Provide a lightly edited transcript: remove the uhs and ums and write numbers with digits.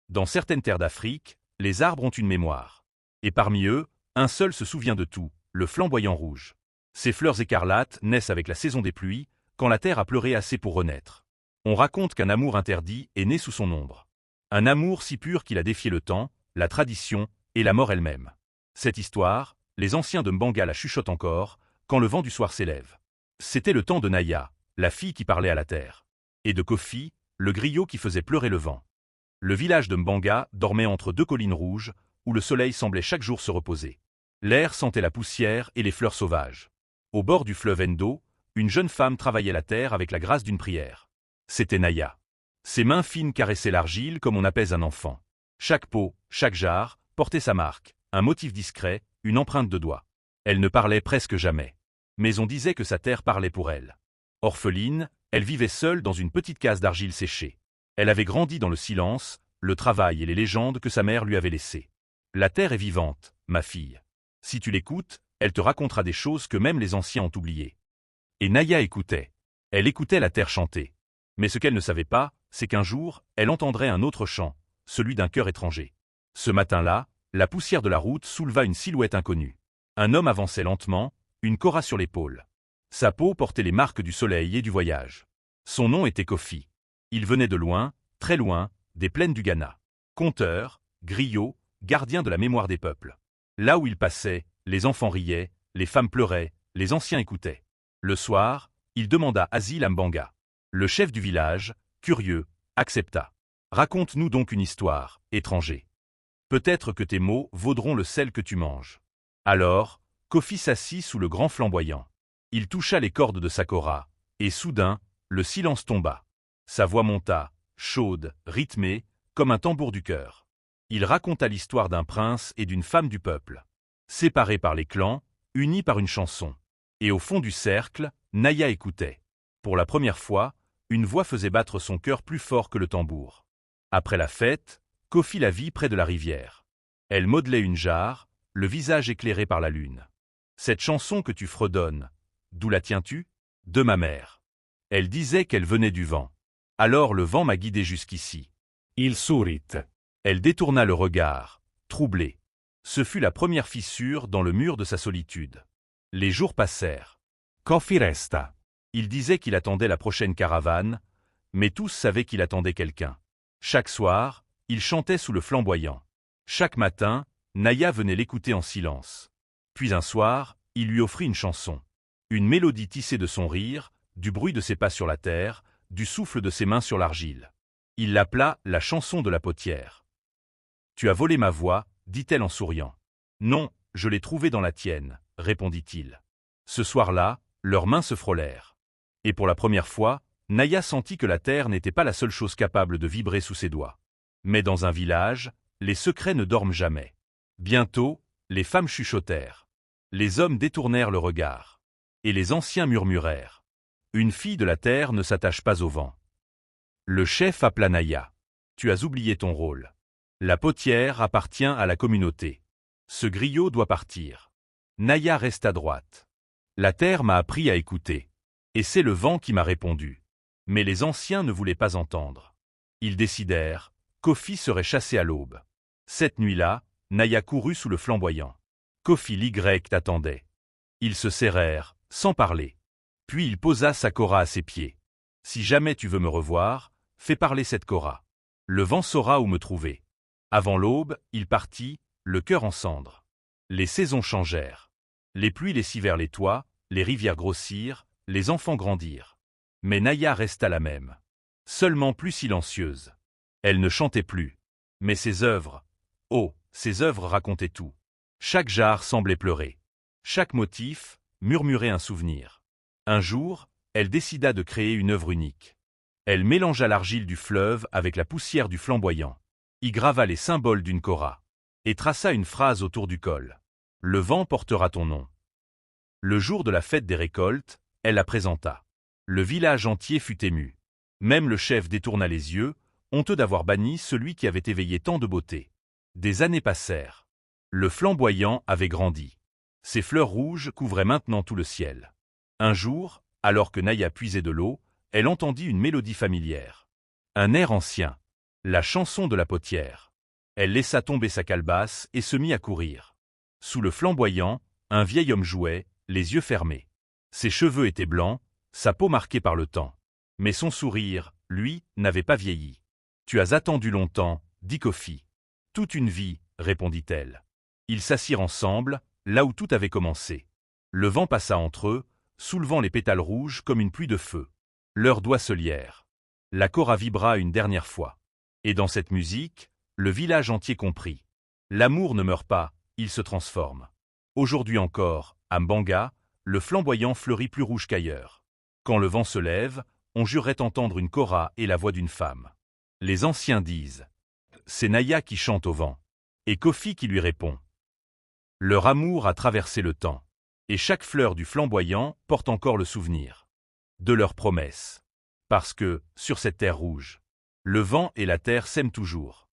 Dans certaines terres d'Afrique, les arbres ont une mémoire. Et parmi eux, un seul se souvient de tout, le flamboyant rouge. Ses fleurs écarlates naissent avec la saison des pluies, quand la terre a pleuré assez pour renaître. On raconte qu'un amour interdit est né sous son ombre. Un amour si pur qu'il a défié le temps, la tradition et la mort elle-même. Cette histoire, les anciens de Mbanga la chuchotent encore, quand le vent du soir s'élève. C'était le temps de Naya, la fille qui parlait à la terre, et de Kofi, le griot qui faisait pleurer le vent. Le village de Mbanga dormait entre deux collines rouges, où le soleil semblait chaque jour se reposer. L'air sentait la poussière et les fleurs sauvages. Au bord du fleuve Endo, une jeune femme travaillait la terre avec la grâce d'une prière. C'était Naya. Ses mains fines caressaient l'argile comme on apaise un enfant. Chaque pot, chaque jarre, portait sa marque, un motif discret, une empreinte de doigt. Elle ne parlait presque jamais. Mais on disait que sa terre parlait pour elle. Orpheline, elle vivait seule dans une petite case d'argile séchée. Elle avait grandi dans le silence, le travail et les légendes que sa mère lui avait laissées. La terre est vivante, ma fille. Si tu l'écoutes, elle te racontera des choses que même les anciens ont oubliées. Et Naya écoutait. Elle écoutait la terre chanter. Mais ce qu'elle ne savait pas, c'est qu'un jour, elle entendrait un autre chant, celui d'un cœur étranger. Ce matin-là, la poussière de la route souleva une silhouette inconnue. Un homme avançait lentement, une kora sur l'épaule. Sa peau portait les marques du soleil et du voyage. Son nom était Kofi. Il venait de loin, très loin, des plaines du Ghana. Conteur, griot, gardien de la mémoire des peuples. Là où il passait, les enfants riaient, les femmes pleuraient, les anciens écoutaient. Le soir, il demanda asile à Mbanga. Le chef du village, curieux, accepta. Raconte-nous donc une histoire, étranger. Peut-être que tes mots vaudront le sel que tu manges. Alors, Kofi s'assit sous le grand flamboyant. Il toucha les cordes de sa kora, et soudain, le silence tomba. Sa voix monta, chaude, rythmée, comme un tambour du cœur. Il raconta l'histoire d'un prince et d'une femme du peuple. Séparés par les clans, unis par une chanson. Et au fond du cercle, Naya écoutait. Pour la première fois, une voix faisait battre son cœur plus fort que le tambour. Après la fête, Kofi la vit près de la rivière. Elle modelait une jarre, le visage éclairé par la lune. Cette chanson que tu fredonnes, d'où la tiens-tu? De ma mère. Elle disait qu'elle venait du vent. Alors le vent m'a guidé jusqu'ici. Il sourit. Elle détourna le regard, troublée. Ce fut la première fissure dans le mur de sa solitude. Les jours passèrent. Kofi resta. Il disait qu'il attendait la prochaine caravane, mais tous savaient qu'il attendait quelqu'un. Chaque soir, il chantait sous le flamboyant. Chaque matin, Naya venait l'écouter en silence. Puis un soir, il lui offrit une chanson. Une mélodie tissée de son rire, du bruit de ses pas sur la terre, du souffle de ses mains sur l'argile. Il l'appela la chanson de la potière. « Tu as volé ma voix, dit-elle en souriant. « Non, je l'ai trouvée dans la tienne, répondit-il. Ce soir-là, leurs mains se frôlèrent. Et pour la première fois, Naya sentit que la terre n'était pas la seule chose capable de vibrer sous ses doigts. Mais dans un village, les secrets ne dorment jamais. Bientôt, les femmes chuchotèrent. Les hommes détournèrent le regard. Et les anciens murmurèrent. Une fille de la terre ne s'attache pas au vent. Le chef appela Naya. Tu as oublié ton rôle. La potière appartient à la communauté. Ce griot doit partir. Naya resta droite. La terre m'a appris à écouter. Et c'est le vent qui m'a répondu. Mais les anciens ne voulaient pas entendre. Ils décidèrent, Kofi serait chassé à l'aube. Cette nuit-là, Naya courut sous le flamboyant. Kofi l'Y t'attendait. Ils se serrèrent, sans parler. Puis il posa sa kora à ses pieds. Si jamais tu veux me revoir, fais parler cette kora. Le vent saura où me trouver. Avant l'aube, il partit, le cœur en cendres. Les saisons changèrent. Les pluies lessivèrent les toits, les rivières grossirent, les enfants grandirent. Mais Naya resta la même. Seulement plus silencieuse. Elle ne chantait plus. Mais ses œuvres, oh, ses œuvres racontaient tout. Chaque jarre semblait pleurer. Chaque motif murmurait un souvenir. Un jour, elle décida de créer une œuvre unique. Elle mélangea l'argile du fleuve avec la poussière du flamboyant, y grava les symboles d'une kora, et traça une phrase autour du col. « Le vent portera ton nom ». Le jour de la fête des récoltes, elle la présenta. Le village entier fut ému. Même le chef détourna les yeux, honteux d'avoir banni celui qui avait éveillé tant de beauté. Des années passèrent. Le flamboyant avait grandi. Ses fleurs rouges couvraient maintenant tout le ciel. Un jour, alors que Naya puisait de l'eau, elle entendit une mélodie familière. Un air ancien. La chanson de la potière. Elle laissa tomber sa calebasse et se mit à courir. Sous le flamboyant, un vieil homme jouait, les yeux fermés. Ses cheveux étaient blancs, sa peau marquée par le temps. Mais son sourire, lui, n'avait pas vieilli. « Tu as attendu longtemps, dit Kofi. »« Toute une vie, répondit-elle. » Ils s'assirent ensemble, là où tout avait commencé. Le vent passa entre eux, soulevant les pétales rouges comme une pluie de feu. Leurs doigts se lièrent. La kora vibra une dernière fois. Et dans cette musique, le village entier comprit. L'amour ne meurt pas, il se transforme. Aujourd'hui encore, à Mbanga, le flamboyant fleurit plus rouge qu'ailleurs. Quand le vent se lève, on jurerait entendre une kora et la voix d'une femme. Les anciens disent « C'est Naya qui chante au vent » et Kofi qui lui répond. Leur amour a traversé le temps, et chaque fleur du flamboyant porte encore le souvenir de leur promesse. Parce que, sur cette terre rouge, le vent et la terre s'aiment toujours.